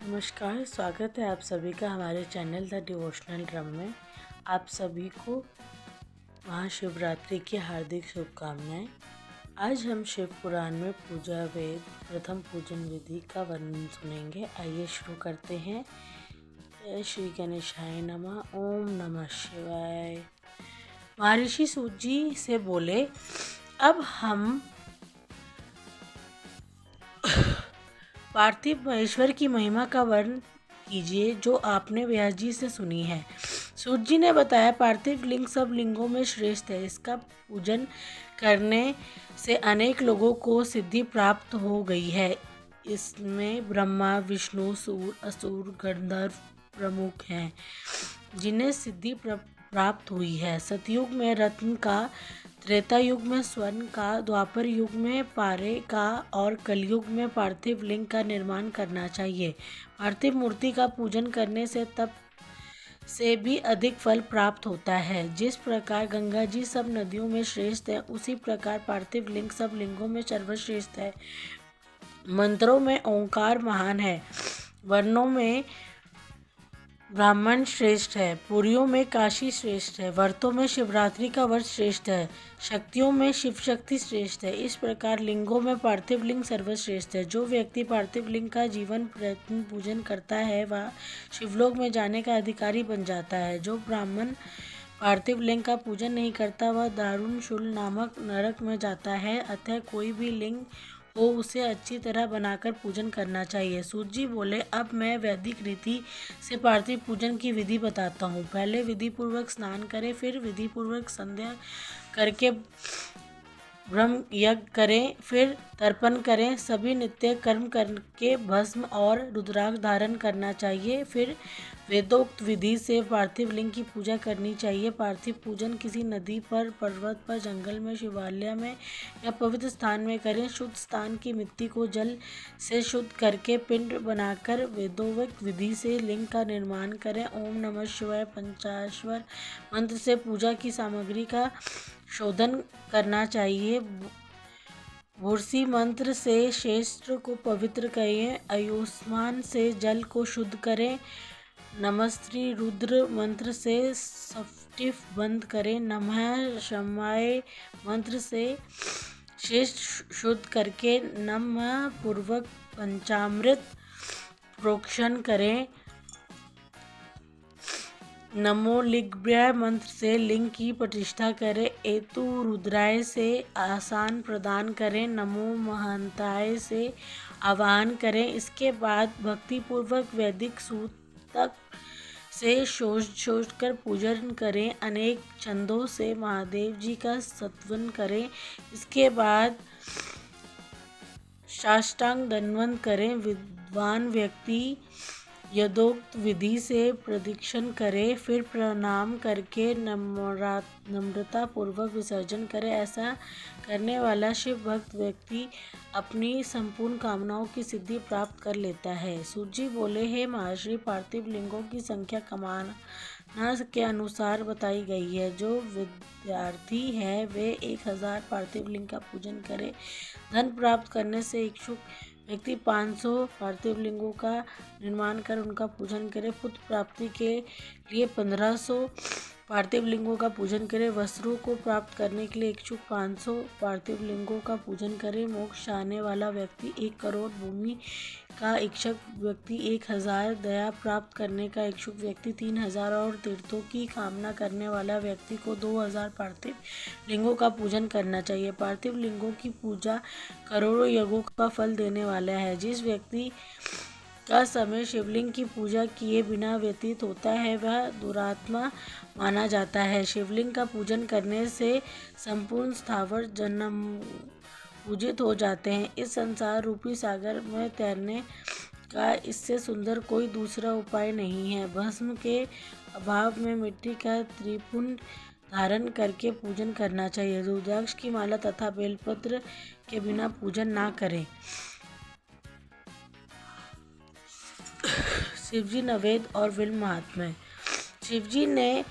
नमस्कार, स्वागत है आप सभी का हमारे चैनल द डिवोशनल ड्रम में। आप सभी को महाशिवरात्रि की हार्दिक शुभकामनाएं। आज हम शिव पुराण में पूजा वेद प्रथम पूजन विधि का वर्णन सुनेंगे। आइए शुरू करते हैं। जय श्री गणेशाय नमः। ओम नमः शिवाय। महर्षि सूत जी से बोले, अब हम पार्थिव महेश्वर की महिमा का वर्णन कीजिए जो आपने व्यास जी से सुनी है। सूत जी ने बताया, पार्थिव लिंग सब लिंगों में श्रेष्ठ है। इसका पूजन करने से अनेक लोगों को सिद्धि प्राप्त हो गई है। इसमें ब्रह्मा, विष्णु, सूर, असुर, गंधर्व प्रमुख हैं जिन्हें सिद्धि प्राप्त हुई है। सतयुग में रत्न का, त्रेता युग में स्वर्ण का, द्वापर युग में पारे का और कलयुग में पार्थिव लिंग का निर्माण करना चाहिए। पार्थिव मूर्ति का पूजन करने से तप से भी अधिक फल प्राप्त होता है। जिस प्रकार गंगा जी सब नदियों में श्रेष्ठ है, उसी प्रकार पार्थिव लिंग सब लिंगों में सर्वश्रेष्ठ है। मंत्रों में ओंकार महान है, वर्णों में ब्राह्मण श्रेष्ठ है, पुरियों में काशी श्रेष्ठ है, व्रतों में शिवरात्रि का व्रत श्रेष्ठ है, शक्तियों में शिव शक्ति श्रेष्ठ है। इस प्रकार लिंगों में पार्थिव लिंग सर्वश्रेष्ठ है। जो व्यक्ति पार्थिव लिंग का जीवन प्रयत्न पूजन करता है वह शिवलोक में जाने का अधिकारी बन जाता है। जो ब्राह्मण पार्थिव लिंग का पूजन नहीं करता वह दारुण शूल नामक नरक में जाता है। अतः कोई भी लिंग हो उसे अच्छी तरह बनाकर पूजन करना चाहिए। सूत जी बोले, अब मैं वैदिक रीति से पार्थिव पूजन की विधि बताता हूँ। पहले विधि पूर्वक स्नान करें, फिर विधि पूर्वक संध्या करके ब्रह्म यज्ञ करें, फिर तर्पण करें। सभी नित्य कर्म करके भस्म और रुद्राक्ष धारण करना चाहिए। फिर वेदोक्त विधि से पार्थिव लिंग की पूजा करनी चाहिए। पार्थिव पूजन किसी नदी पर, पर्वत पर, जंगल में, शिवालय में या पवित्र स्थान में करें। शुद्ध स्थान की मिट्टी को जल से शुद्ध करके पिंड बनाकर वेदोक्त विधि से लिंग का निर्माण करें। ओम नमः शिवाय पंचाक्षर मंत्र से पूजा की सामग्री का शोधन करना चाहिए। बुरसी मंत्र से क्षेत्र को पवित्र करें। आयुष्मान से जल को शुद्ध करें। नमस्त्री रुद्र मंत्र से स्फटिक बंद करें। नमः शिवाय मंत्र से शेष शुद्ध करके नमः पूर्वक पंचामृत प्रोक्षण करें। नमो लिंगाय मंत्र से लिंग की प्रतिष्ठा करें। एतु रुद्राय से आसन प्रदान करें। नमो महंताय से आवाहन करें। इसके बाद भक्तिपूर्वक वैदिक सूतक से सोच कर पूजन करें। अनेक छंदों से महादेव जी का स्तवन करें। इसके बाद साष्टांग दंडवत करें। विद्वान व्यक्ति यथोक्त विधि से प्रदक्षिण करें, फिर प्रणाम करके नम्रता पूर्वक विसर्जन करें। ऐसा करने वाला शिव भक्त व्यक्ति अपनी संपूर्ण कामनाओं की सिद्धि प्राप्त कर लेता है। सूत जी बोले, हे महर्षि, पार्थिव लिंगों की संख्या कमाना के अनुसार बताई गई है। जो विद्यार्थी है वे 1000 पार्थिव लिंग का पूजन करे। धन प्राप्त करने से इच्छुक व्यक्ति 500 पार्थिव लिंगों का निर्माण कर उनका पूजन करे। पुत्र प्राप्ति के लिए 1500 पार्थिव लिंगों का पूजन करे। वस्त्रों को प्राप्त करने के लिए इच्छुक 500 पार्थिव लिंगों का पूजन करे। मोक्ष चाहने वाला व्यक्ति 1 करोड़, भूमि का इच्छुक व्यक्ति 1000, दया प्राप्त करने का इच्छुक व्यक्ति 3000 और तीर्थों की कामना करने वाला व्यक्ति को 2000 पार्थिव लिंगों का पूजन करना चाहिए। पार्थिव लिंगों की पूजा करोड़ों यज्ञों का फल देने वाला है। जिस व्यक्ति का समय शिवलिंग की पूजा किए बिना व्यतीत होता है वह दुरात्मा माना जाता है। शिवलिंग का पूजन करने से संपूर्ण स्थावर जन्म पूजित हो जाते हैं। इस संसार रूपी सागर में तैरने का इससे सुंदर कोई दूसरा उपाय नहीं है। भस्म के अभाव में मिट्टी का त्रिपुंड धारण करके पूजन करना चाहिए। रुद्राक्ष की माला तथा बेलपत्र के बिना पूजन ना करें। शिवजी नवेद और विल्व महात्म्य। शिवजी ने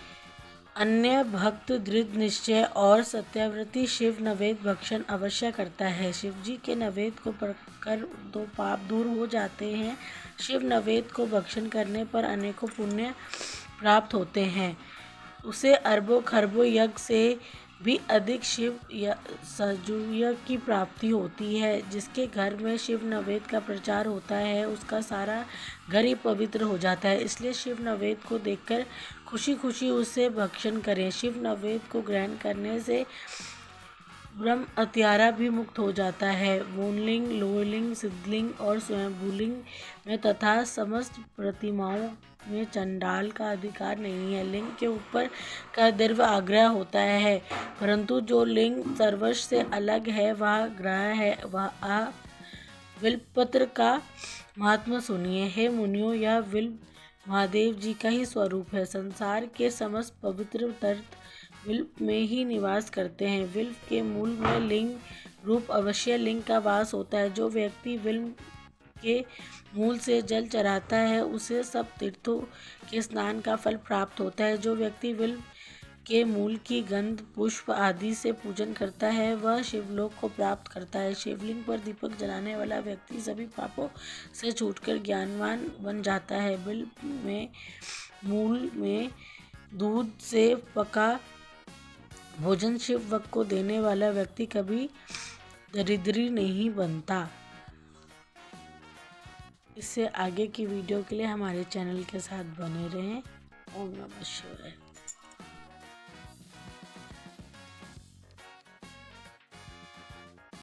अन्य भक्त दृढ़ निश्चय और सत्याव्रती शिव नवेद भक्षण अवश्य करता है। शिव जी के नवेद को पककर दो पाप दूर हो जाते हैं। शिव नवेद को भक्षण करने पर अनेकों पुण्य प्राप्त होते हैं। उसे अरबों खरबों यज्ञ से भी अधिक शिव यज्ञ की प्राप्ति होती है। जिसके घर में शिव नवेद का प्रचार होता है उसका सारा घर ही पवित्र हो जाता है। इसलिए शिव नवेद को देखकर खुशी खुशी उसे भक्षण करें। शिव नवेद को ग्रहण करने से ब्रह्म हत्यारा भी मुक्त हो जाता है। मूललिंग, लोहलिंग, सिद्धलिंग और स्वयंभूलिंग में तथा समस्त प्रतिमाओं में चंडाल का अधिकार नहीं है। लिंग के ऊपर का दृढ़ आग्रह होता है, परंतु जो लिंग सर्वस्व से अलग है वह ग्रह है। वह विल्पत्र का महात्मा सुनिए। हे मुनियों, यह विल्प महादेव जी का ही स्वरूप है। संसार के समस्त पवित्र तीर्थ विल्प में ही निवास करते हैं। विल्प के मूल में लिंग रूप अवश्य लिंग का वास होता है। जो व्यक्ति विल्प के मूल से जल चढ़ाता है उसे सब तीर्थों के स्नान का फल प्राप्त होता है। जो व्यक्ति विल्प के मूल की गंध पुष्प आदि से पूजन करता है वह शिवलोक को प्राप्त करता है। शिवलिंग पर दीपक जलाने वाला व्यक्ति सभी पापों से छूटकर ज्ञानवान बन जाता है। विल्प में मूल में दूध से पका भोजन शिव भक्त को देने वाला व्यक्ति कभी दरिद्री नहीं बनता। इससे आगे की वीडियो के लिए हमारे चैनल के साथ बने रहें। ओम नमः शिवाय।